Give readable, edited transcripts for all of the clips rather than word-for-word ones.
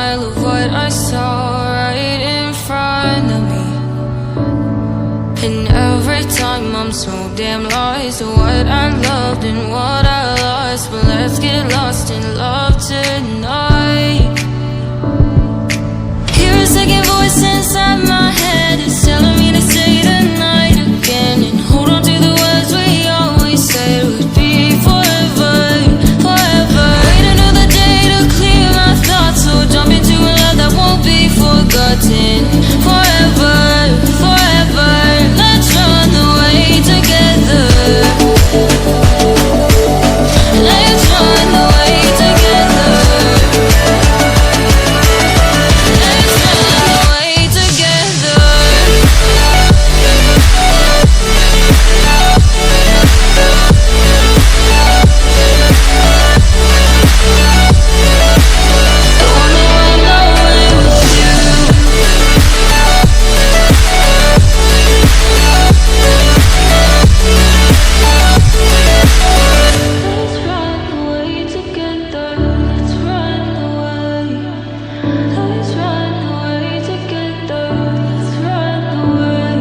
denial of what I saw right in front of me. And every time I'm so damn lost to what I loved and what I lost. But let's get lost in love tonight. Hear a second voice inside my head, it's telling me to say the night again, and hold on to the words we always said would be forever, forever. Wait another day to clear my thoughts, so jump into a love that won't be forgotten. Forever, forever, let's run away together. Let's run away together. Let's run away together. I wanna run away with you. Let's run away together. Let's run away. Let's run away together. Let's run away.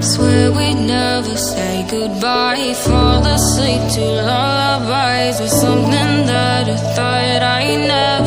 Swear we'd never say goodbye. Fall asleep to lullabies with something that I thought I never